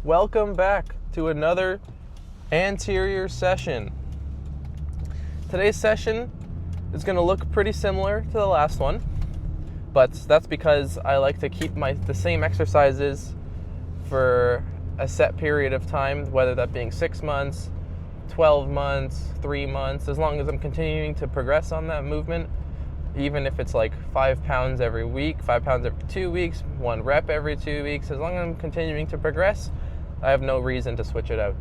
Welcome back to another anterior session. Today's session is going to look pretty similar to the last one, but that's because I like to keep the same exercises for a set period of time, whether that being 6 months, 12 months, 3 months, as long as I'm continuing to progress on that movement, even if it's like 5 pounds every week, 5 pounds every 2 weeks, 1 rep every 2 weeks, as long as I'm continuing to progress, I have no reason to switch it out.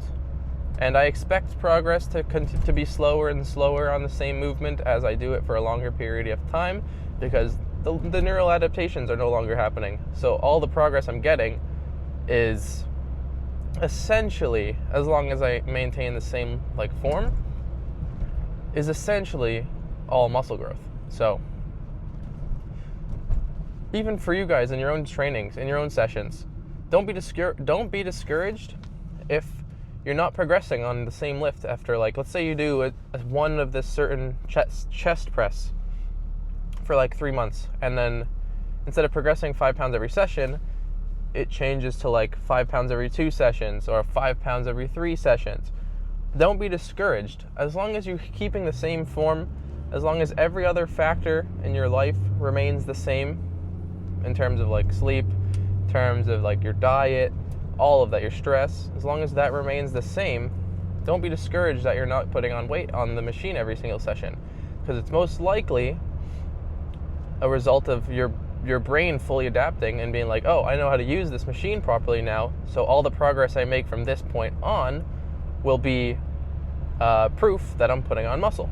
And I expect progress to be slower and slower on the same movement as I do it for a longer period of time, because the neural adaptations are no longer happening. So all the progress I'm getting is essentially, as long as I maintain the same form, is essentially all muscle growth. So even for you guys in your own trainings, in your own sessions, don't be discouraged if you're not progressing on the same lift after, let's say you do one of this certain chest press for 3 months, and then instead of progressing 5 pounds every session, it changes to 5 pounds every 2 sessions or 5 pounds every 3 sessions. Don't be discouraged. As long as you're keeping the same form, as long as every other factor in your life remains the same in terms of sleep, in terms of your diet, all of that, your stress, as long as that remains the same, don't be discouraged that you're not putting on weight on the machine every single session, because it's most likely a result of your brain fully adapting and being oh, I know how to use this machine properly now, so all the progress I make from this point on will be proof that I'm putting on muscle.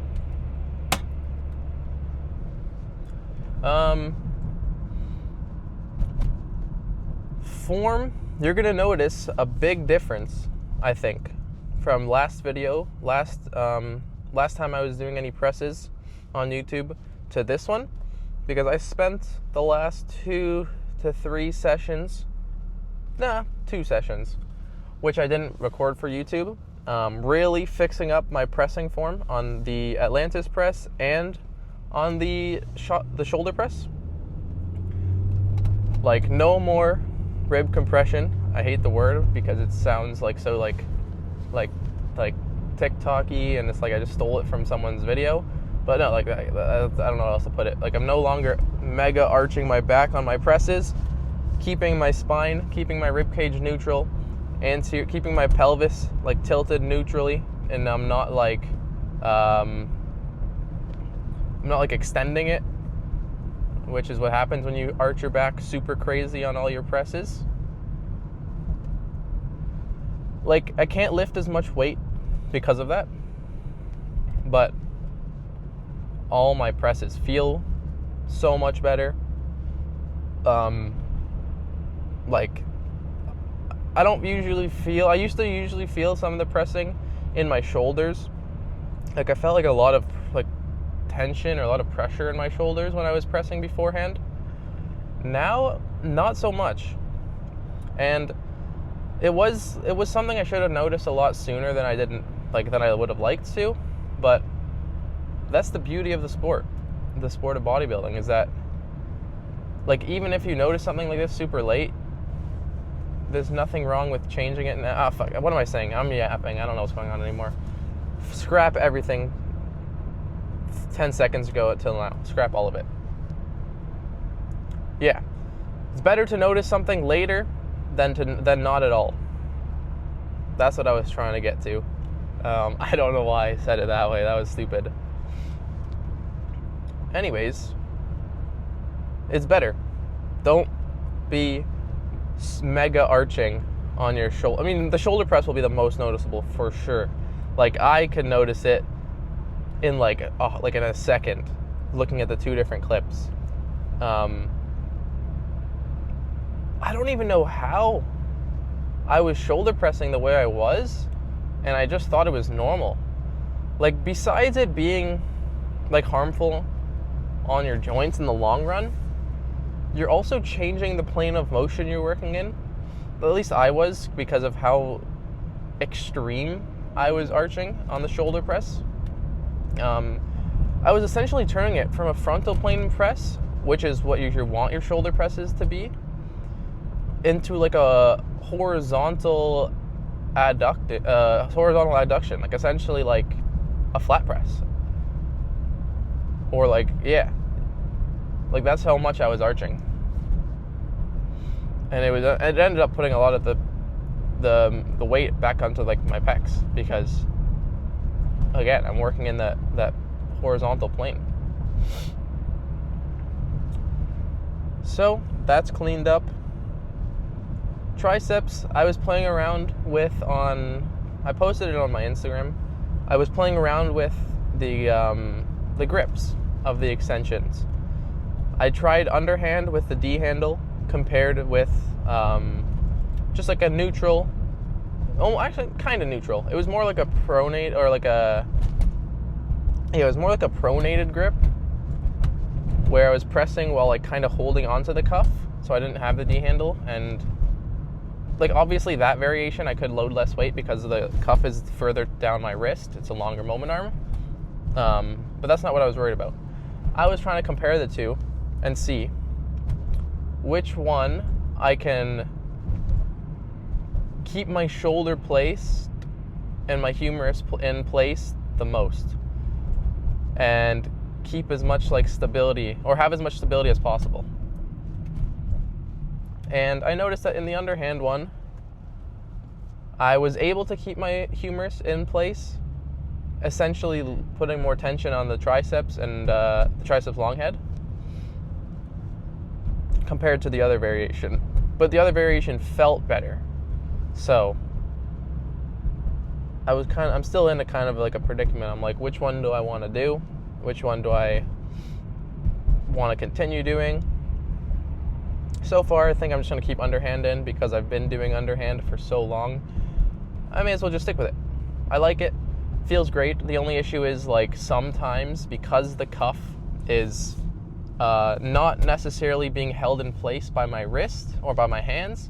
Form, you're going to notice a big difference, I think, from last video, last time I was doing any presses on YouTube to this one, because I spent the last 2 to 3 sessions, 2 sessions, which I didn't record for YouTube, really fixing up my pressing form on the Atlantis press and on the shoulder press. No more rib compression. I hate the word because it sounds so TikTok-y, and it's I just stole it from someone's video. But no, I don't know how else to put it. I'm no longer mega arching my back on my presses, keeping my spine, keeping my rib cage neutral, and keeping my pelvis tilted neutrally, and I'm not extending it, which is what happens when you arch your back super crazy on all your presses. I can't lift as much weight because of that, but all my presses feel so much better. I used to usually feel some of the pressing in my shoulders. I felt a lot of tension or a lot of pressure in my shoulders when I was pressing beforehand. Now, not so much. And it was something I should have noticed a lot sooner than I would have liked to, but that's the beauty of the sport of bodybuilding, is that even if you notice something like this super late, there's nothing wrong with changing it. Fuck, what am I saying? I'm yapping. I don't know what's going on anymore. Scrap everything 10 seconds ago till now. Scrap all of it. Yeah. It's better to notice something later than not at all. That's what I was trying to get to. I don't know why I said it that way. That was stupid. Anyways, it's better. Don't be mega arching on your shoulder. I mean, the shoulder press will be the most noticeable for sure. I could notice it in in a second, looking at the 2 different clips. I don't even know how I was shoulder pressing the way I was, and I just thought it was normal. Besides it being harmful on your joints in the long run, you're also changing the plane of motion you're working in. At least I was, because of how extreme I was arching on the shoulder press. I was essentially turning it from a frontal plane press, which is what you want your shoulder presses to be, into like a horizontal adduction, like essentially like a flat press, or like, yeah, like that's how much I was arching. And it ended up putting a lot of the weight back onto like my pecs, because again, I'm working in that horizontal plane. So that's cleaned up. Triceps, I was playing around with I posted it on my Instagram. I was playing around with the grips of the extensions. I tried underhand with the D handle compared with just like a neutral. Oh, actually, kind of neutral. It was more like a pronate, or like it was more like a pronated grip, where I was pressing while like kind of holding onto the cuff, so I didn't have the D handle. And like obviously that variation I could load less weight because the cuff is further down my wrist. It's a longer moment arm. But that's not what I was worried about. I was trying to compare the two and see which one I can keep my shoulder placed and my humerus in place the most, and keep as much like stability, or have as much stability as possible. And I noticed that in the underhand one, I was able to keep my humerus in place, essentially putting more tension on the triceps and the triceps long head compared to the other variation. But the other variation felt better. So I'm still in a kind of like a predicament. I'm like, which one do I want to do? Which one do I want to continue doing? So far, I think I'm just going to keep underhand in, because I've been doing underhand for so long. I may as well just stick with it. I like it. Feels great. The only issue is like sometimes, because the cuff is not necessarily being held in place by my wrist or by my hands,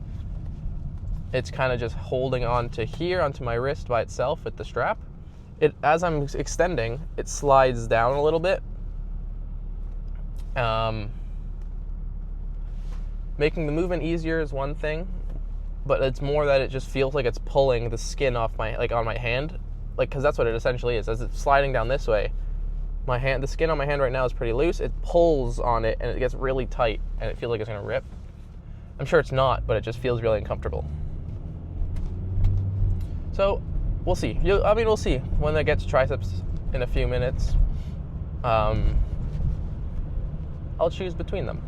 it's kind of just holding on to here, onto my wrist by itself with the strap. As I'm extending, it slides down a little bit. Making the movement easier is one thing, but it's more that it just feels like it's pulling the skin off on my hand, like, because that's what it essentially is. As it's sliding down this way, the skin on my hand right now is pretty loose. It pulls on it and it gets really tight, and it feels like it's gonna rip. I'm sure it's not, but it just feels really uncomfortable. So we'll see. We'll see when I get to triceps in a few minutes. I'll choose between them.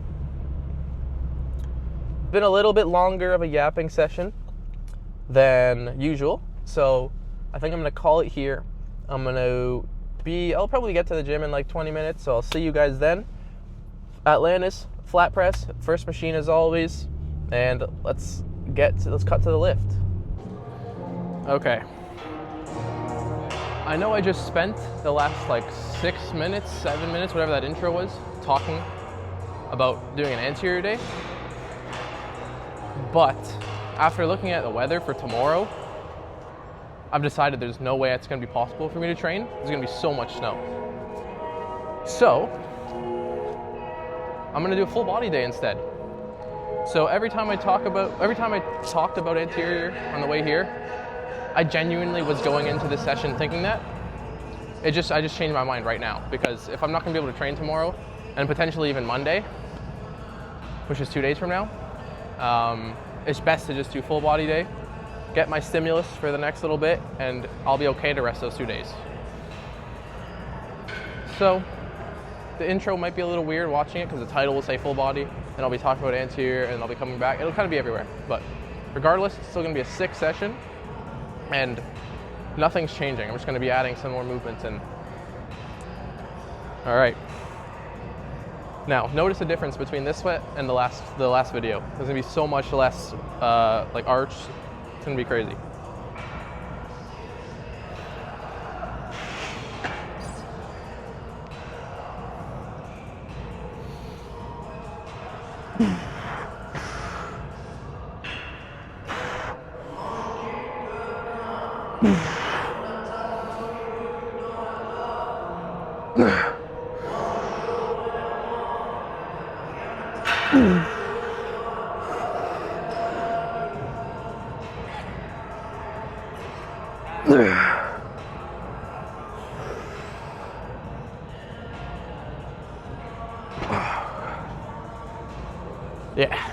Been a little bit longer of a yapping session than usual, so I think I'm gonna call it here. I'll probably get to the gym in like 20 minutes, so I'll see you guys then. Atlantis, flat press, first machine as always, and let's cut to the lift. Okay. I know I just spent the last like 6 minutes, 7 minutes, whatever that intro was, talking about doing an anterior day. But after looking at the weather for tomorrow, I've decided there's no way it's going to be possible for me to train. There's going to be so much snow. So I'm going to do a full body day instead. So every time I talked about anterior on the way here, I genuinely was going into this session thinking that. I just changed my mind right now, because if I'm not going to be able to train tomorrow, and potentially even Monday, which is 2 days from now, it's best to just do full body day, get my stimulus for the next little bit, and I'll be okay to rest those 2 days. So the intro might be a little weird watching it, because the title will say full body, and I'll be talking about anterior, and I'll be coming back. It'll kind of be everywhere, but regardless, it's still going to be a sick session, and nothing's changing. I'm just going to be adding some more movements in. All right. Now, notice the difference between this sweat and the last video. There's gonna be so much less like arch. It's gonna be crazy.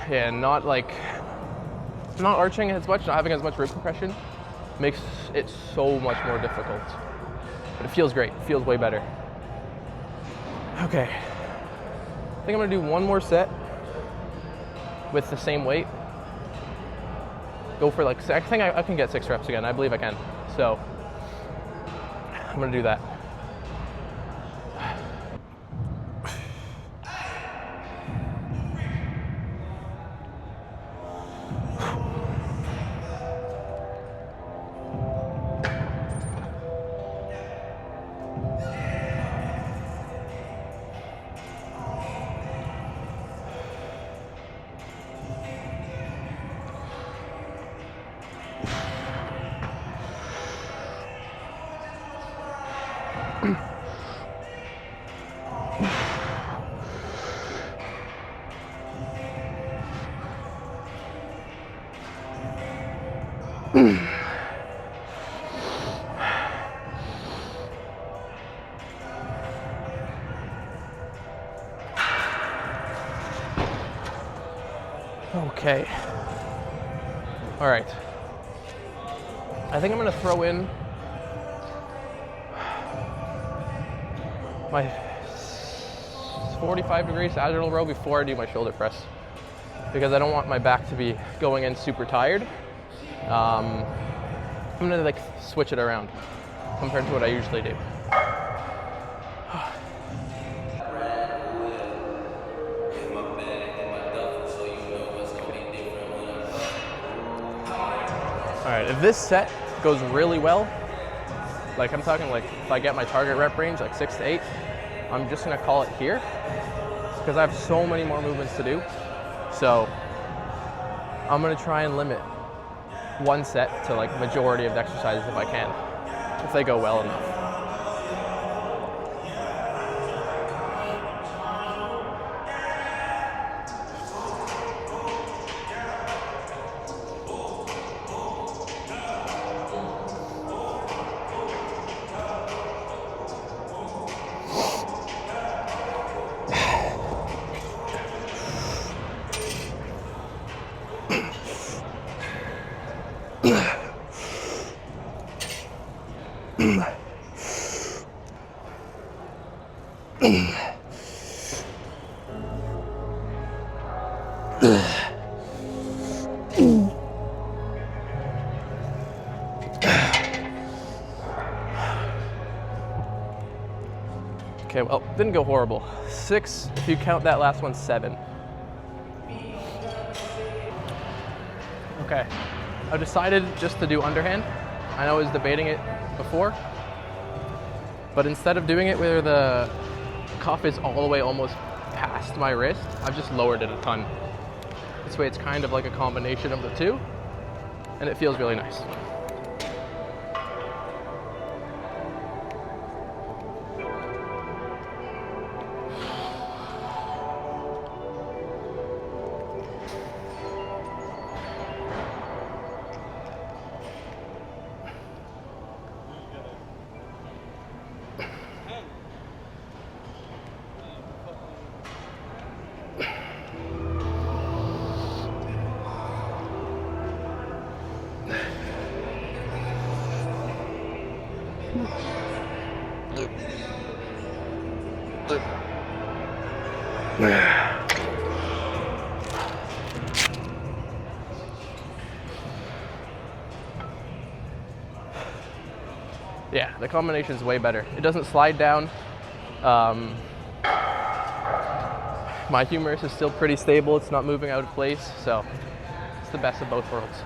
Yeah, not arching as much, not having as much rib compression makes it so much more difficult. But it feels great, it feels way better. Okay, I think I'm gonna do one more set with the same weight. Go for like, I think I can get 6 reps again, I believe I can. So, I'm gonna do that. Okay. All right. I think I'm gonna throw in my 45-degree sagittal row before I do my shoulder press, because I don't want my back to be going in super tired. I'm gonna like switch it around compared to what I usually do. All right, if this set goes really well, like I'm talking like if I get my target rep range, like 6 to 8, I'm just gonna call it here because I have so many more movements to do. So I'm gonna try and limit one set to like majority of the exercises if I can, if they go well enough. Okay, well, didn't go horrible. 6, if you count that last one, 7. Okay, I decided just to do underhand. I know I was debating it before, but instead of doing it where the cuff is all the way almost past my wrist, I've just lowered it a ton. This way it's kind of like a combination of the two, and it feels really nice. Yeah, the combination is way better. It doesn't slide down. My humerus is still pretty stable. It's not moving out of place, so it's the best of both worlds.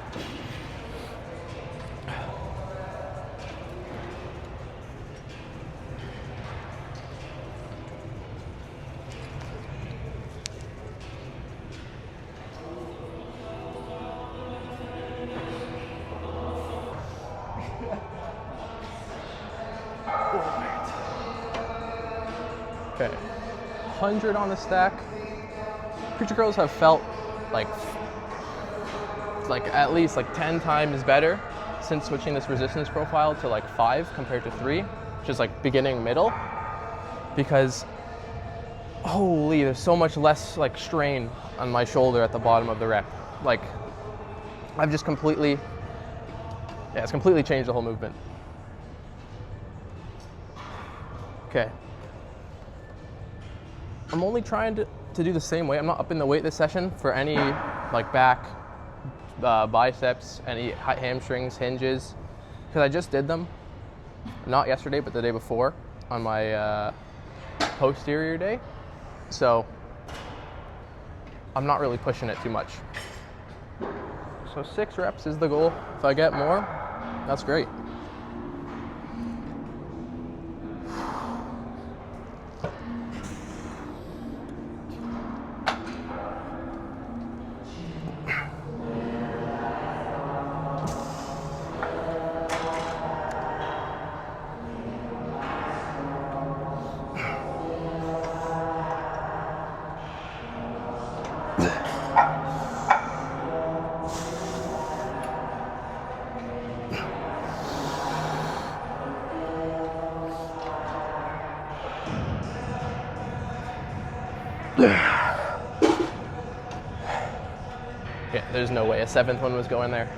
Okay, 100 on the stack. Preacher curls have felt like at least like 10 times better since switching this resistance profile to like 5 compared to 3, which is like beginning middle, because holy, there's so much less like strain on my shoulder at the bottom of the rep. Like I've just completely, yeah, it's completely changed the whole movement. Okay. I'm only trying to do the same weight. I'm not upping the weight this session for any like back, biceps, any hamstrings, hinges, because I just did them, not yesterday, but the day before on my posterior day. So I'm not really pushing it too much. So 6 reps is the goal. If I get more, that's great. Yeah, there's no way a 7th one was going there.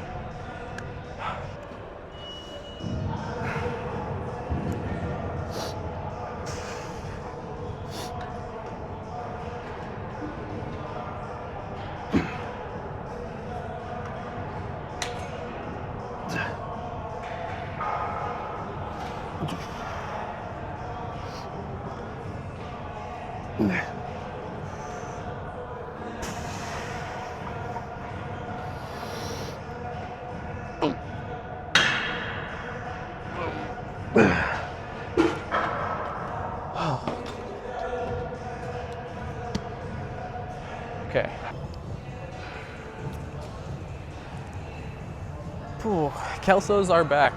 Okay. Kelsos are back.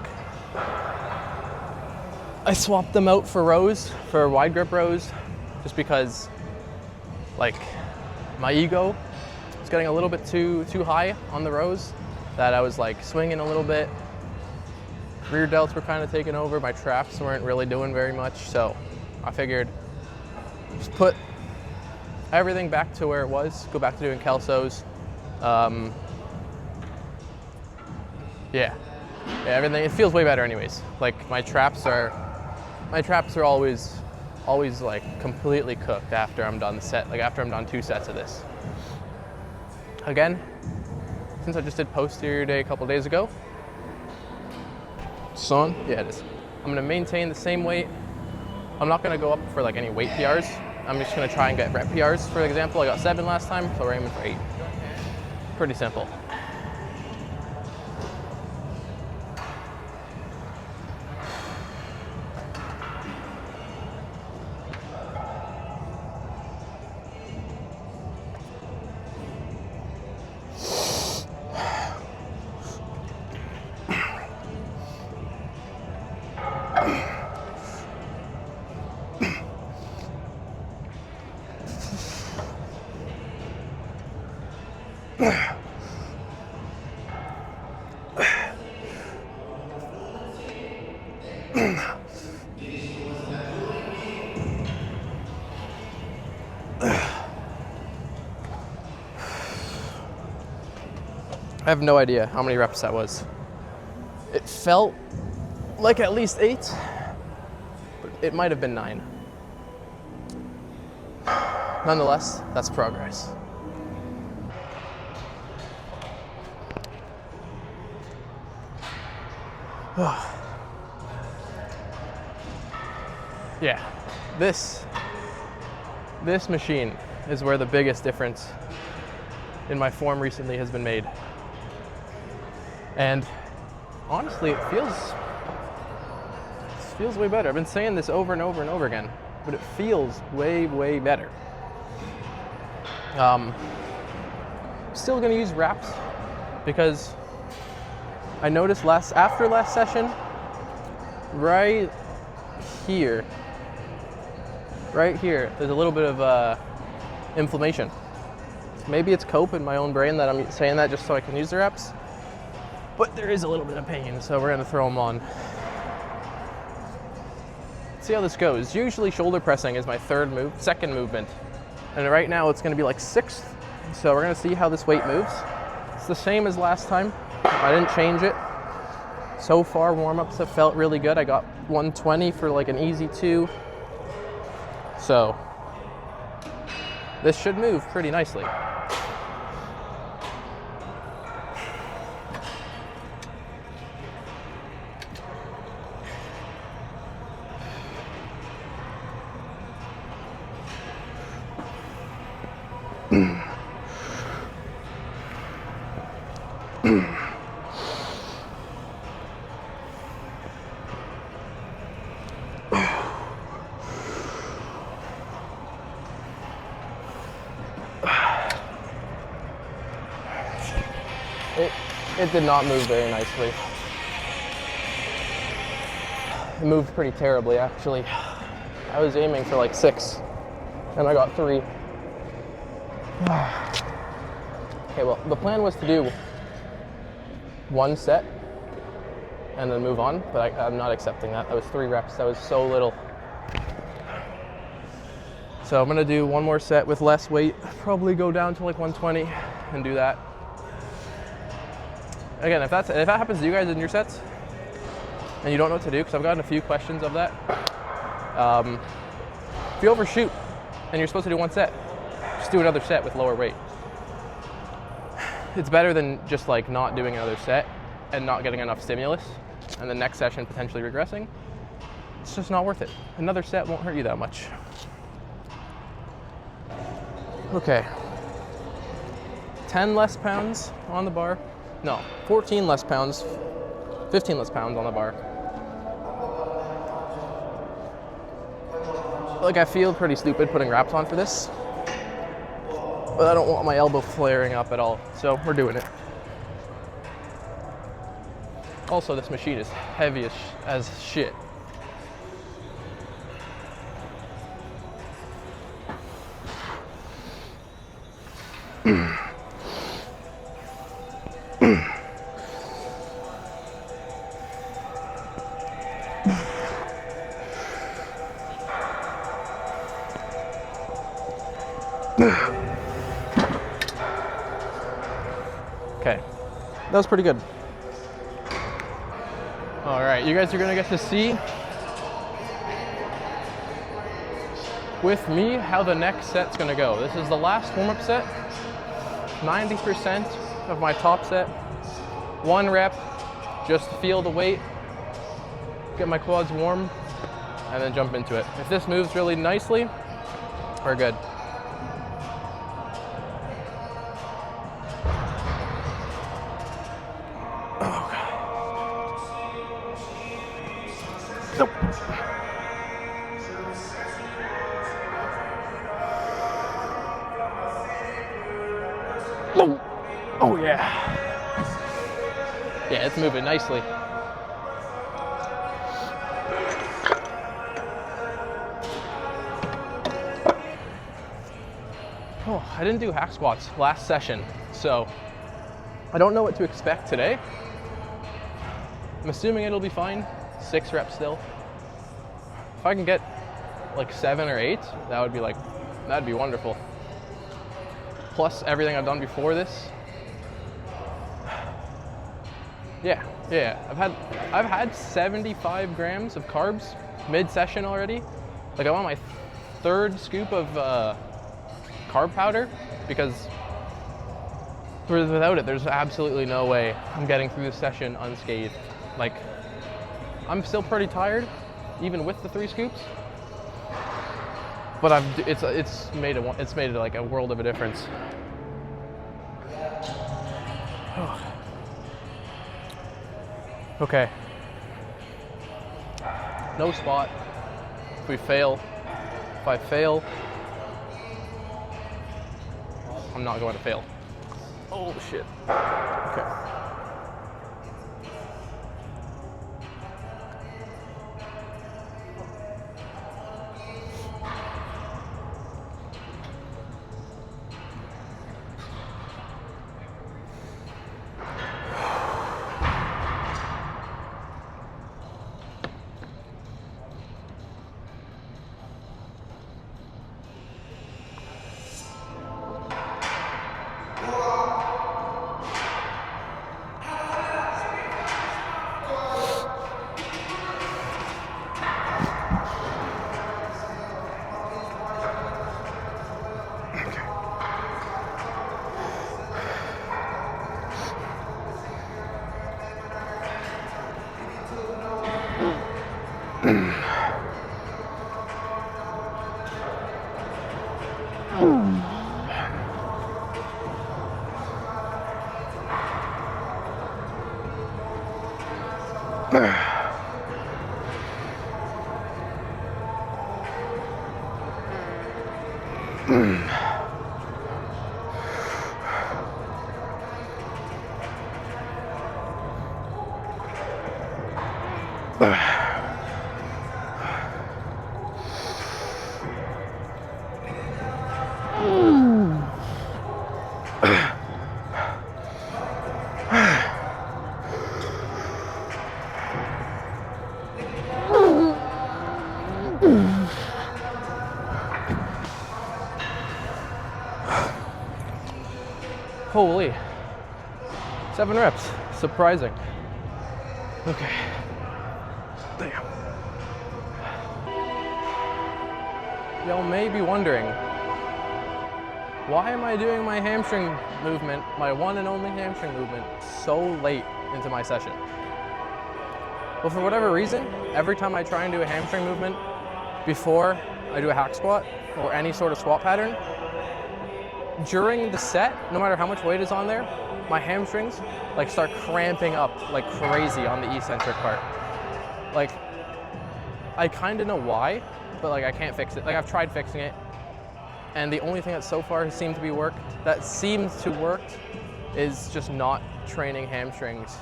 I swapped them out for rows, for wide grip rows, just because like my ego was getting a little bit too high on the rows, that I was like swinging a little bit. Rear delts were kind of taking over. My traps weren't really doing very much. So I figured just put everything back to where it was, go back to doing Kelsos. Yeah, everything, it feels way better anyways. Like my traps are always like completely cooked after I'm done after I'm done 2 sets of this. Again, since I just did posterior day a couple days ago, it's on? Yeah, it is. I'm gonna maintain the same weight. I'm not gonna go up for like any weight PRs. I'm just gonna try and get rep PRs. For example, I got 7 last time, so we're aiming for 8. Pretty simple. I have no idea how many reps that was. It felt like at least 8, but it might have been 9. Nonetheless, that's progress. Yeah, this machine is where the biggest difference in my form recently has been made. And honestly, it feels way better. I've been saying this over and over and over again, but it feels way, way better. Still gonna use wraps because I noticed after last session, right here, there's a little bit of inflammation. Maybe it's cope in my own brain that I'm saying that just so I can use the reps. but there is a little bit of pain, so we're gonna throw them on. See how this goes. Usually shoulder pressing is my second movement. And right now it's gonna be like 6th. So we're gonna see how this weight moves. It's the same as last time. I didn't change it. So far, warm-ups have felt really good. I got 120 for like an easy 2. So this should move pretty nicely. It did not move very nicely. It moved pretty terribly, actually. I was aiming for like 6, and I got 3. Okay, well, the plan was to do 1 set and then move on, but I'm not accepting that. That was 3 reps. That was so little. So I'm gonna do 1 more set with less weight, probably go down to like 120 and do that. Again, if that happens to you guys in your sets and you don't know what to do, because I've gotten a few questions of that, if you overshoot and you're supposed to do 1 set, just do another set with lower weight. It's better than just like not doing another set and not getting enough stimulus and the next session potentially regressing. It's just not worth it. Another set won't hurt you that much. Okay. 10 less pounds on the bar. No, 14 less pounds, 15 less pounds on the bar. Like, I feel pretty stupid putting wraps on for this, but I don't want my elbow flaring up at all, so we're doing it. Also, this machine is heavy as shit. Okay, that was pretty good. All right, you guys are gonna get to see with me how the next set's gonna go. This is the last warm-up set, 90% of my top set, 1 rep, just feel the weight, get my quads warm, and then jump into it. If this moves really nicely, we're good. Nope. Oh, oh yeah. Yeah, it's moving nicely. Oh, I didn't do hack squats last session, so I don't know what to expect today. I'm assuming it'll be fine. 6 reps still. If I can get like 7 or 8, that'd be wonderful. Plus everything I've done before this. Yeah. I've had 75 grams of carbs mid-session already. Like, I'm on my 3rd scoop of carb powder, because without it, there's absolutely no way I'm getting through this session unscathed. Like, I'm still pretty tired, even with the 3 scoops. But it's made like a world of a difference. Okay. No spot. If I fail, I'm not going to fail. Oh shit. Okay. Holy, 7 reps, surprising. Okay, damn. Y'all may be wondering, why am I doing my hamstring movement, my one and only hamstring movement, so late into my session? Well, for whatever reason, every time I try and do a hamstring movement before I do a hack squat or any sort of squat pattern, during the set, no matter how much weight is on there, my hamstrings like start cramping up like crazy on the eccentric part. Like, I kind of know why, but like I can't fix it. Like, I've tried fixing it, and the only thing that so far seems to work is just not training hamstrings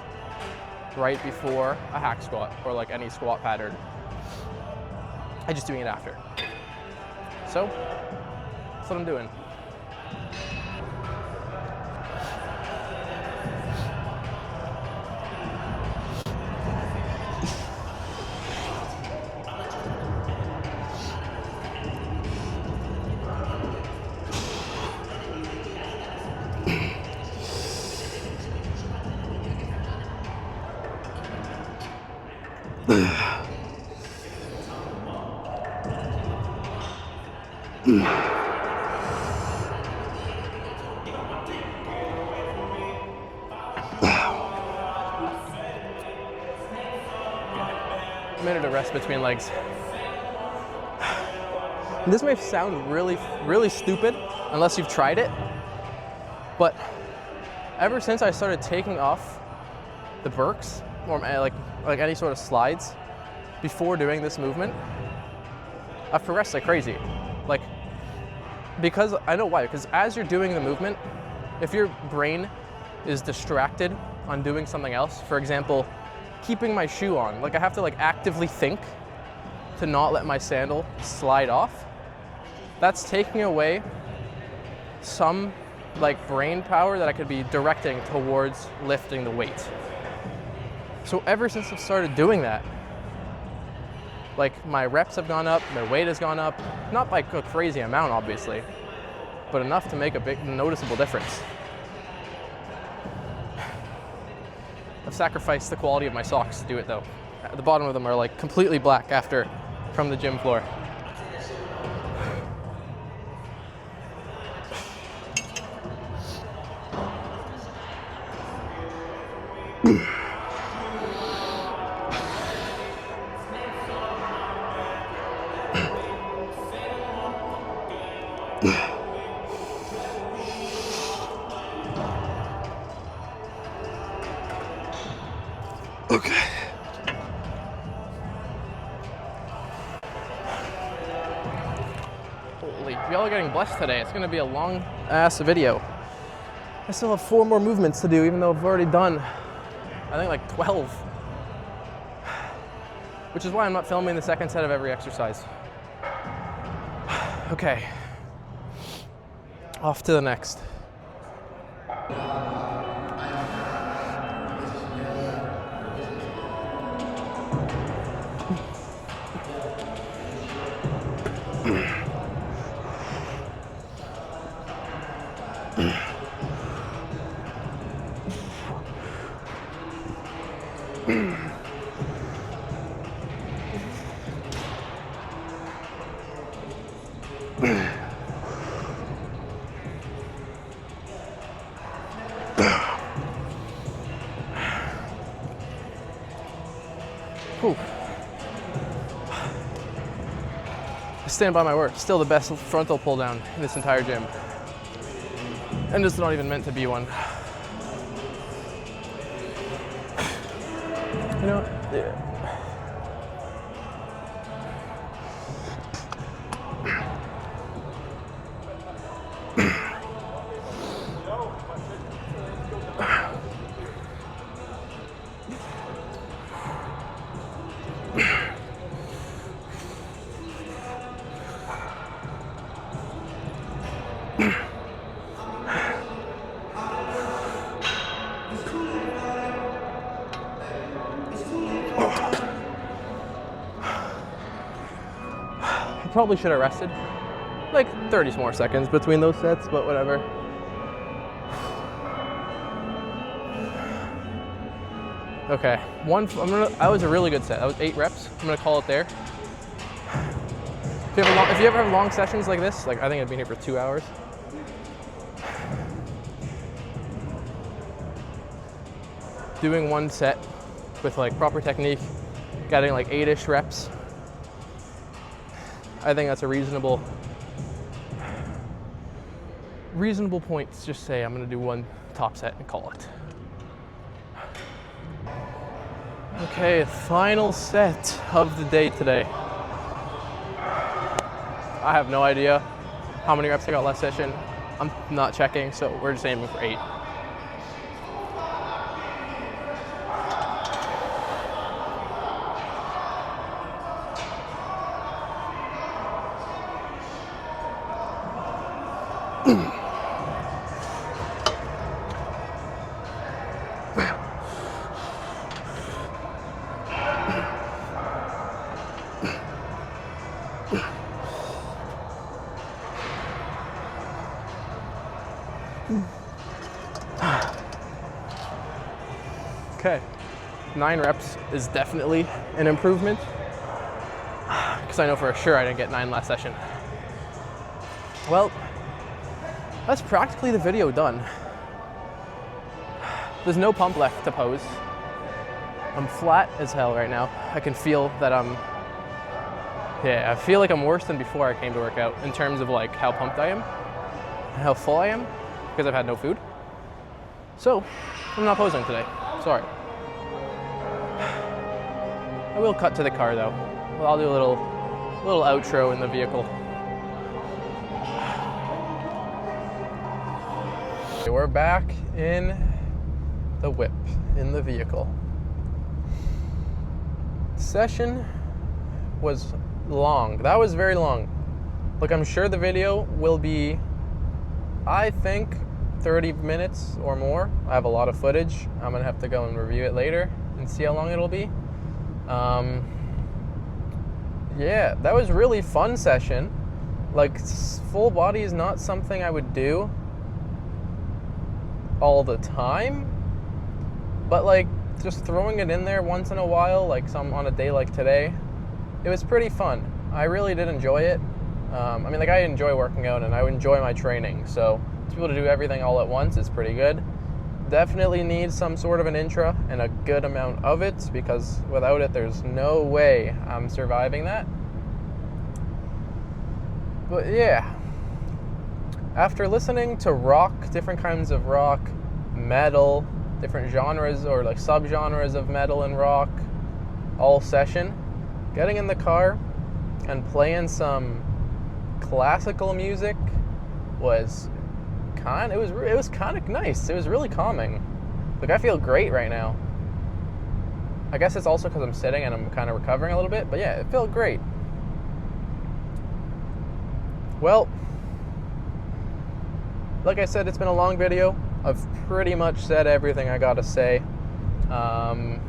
right before a hack squat or like any squat pattern. I'm just doing it after. So that's what I'm doing. Minute of rest between legs. This may sound really stupid unless you've tried it, but ever since I started taking off the Birks or like any sort of slides before doing this movement, I've progressed like crazy. Like, because I know why, because as you're doing the movement, if your brain is distracted on doing something else, for example, keeping my shoe on, like I have to like actively think to not let my sandal slide off, that's taking away some like brain power that I could be directing towards lifting the weight. So ever since I've started doing that, like my reps have gone up, my weight has gone up, not by a crazy amount obviously, but enough to make a big noticeable difference. I've sacrificed the quality of my socks to do it though. The bottom of them are like completely black from the gym floor. Okay. Holy, y'all are getting blessed today. It's gonna be a long ass video. I still have 4 more movements to do, even though I've already done, I think like 12. Which is why I'm not filming the second set of every exercise. Okay. Off to the next. Whew. I stand by my word, still the best frontal pull down in this entire gym. And it's not even meant to be one. You know, yeah. Probably should have rested like 30 more seconds between those sets, but whatever. Okay, that was a really good set. That was 8 reps. I'm gonna call it there. If you ever have long sessions like this, like I think I've been here for 2 hours. Doing one set with like proper technique, getting like 8-ish reps. I think that's a reasonable point to just say I'm gonna do one top set and call it. Okay, final set of the day today. I have no idea how many reps I got last session. I'm not checking, so we're just aiming for 8. Okay, 9 reps is definitely an improvement because I know for sure I didn't get 9 last session. Well, that's practically the video done. There's no pump left to pose. I'm flat as hell right now. I can feel that I feel like I'm worse than before I came to work out in terms of like how pumped I am, how full I am, because I've had no food. So, I'm not posing today. Sorry. I will cut to the car though. Well, I'll do a little outro in the vehicle. Okay, we're back in the whip, in the vehicle. Session was long. That was very long. Look, I'm sure the video will be, I think, 30 minutes or more. I have a lot of footage. I'm gonna have to go and review it later and see how long it'll be. Yeah, that was really fun session. Like, full body is not something I would do all the time, but like just throwing it in there once in a while, like on a day like today, it was pretty fun. I really did enjoy it. I mean, like, I enjoy working out and I enjoy my training, so to be able to do everything all at once is pretty good. Definitely need some sort of an intra and a good amount of it, because without it, there's no way I'm surviving that. But yeah, after listening to rock, different kinds of rock, metal, different genres or like subgenres of metal and rock all session, getting in the car and playing some classical music was it was kind of nice. It was really calming. Like, I feel great right now. I guess it's also because I'm sitting and I'm kind of recovering a little bit, but yeah, it felt great. Well, like I said, it's been a long video. I've pretty much said everything I gotta say. So I'm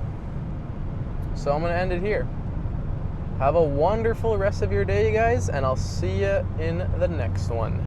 gonna end it here. Have a wonderful rest of your day, you guys, and I'll see you in the next one.